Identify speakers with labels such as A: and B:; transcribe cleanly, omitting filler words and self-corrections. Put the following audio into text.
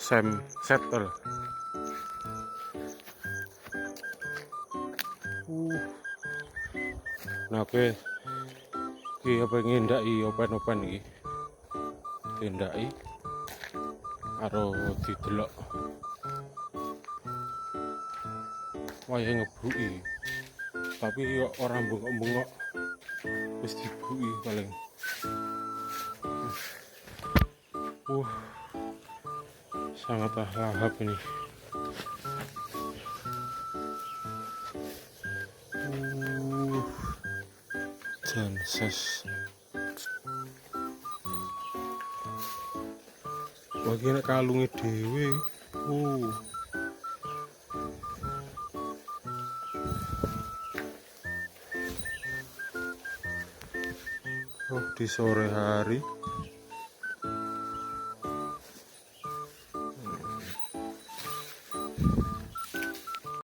A: Sam Settle. Nah, oke. Iki apa ngendaki open-open iki. Ngendaki karo didelok. Waya ngebuki. Tapi yo ora bengok-bengok. Wis dibuki paling. Sangat lahap ini. Janses. Bagi nek kalunge dhewe. Oh, di sore hari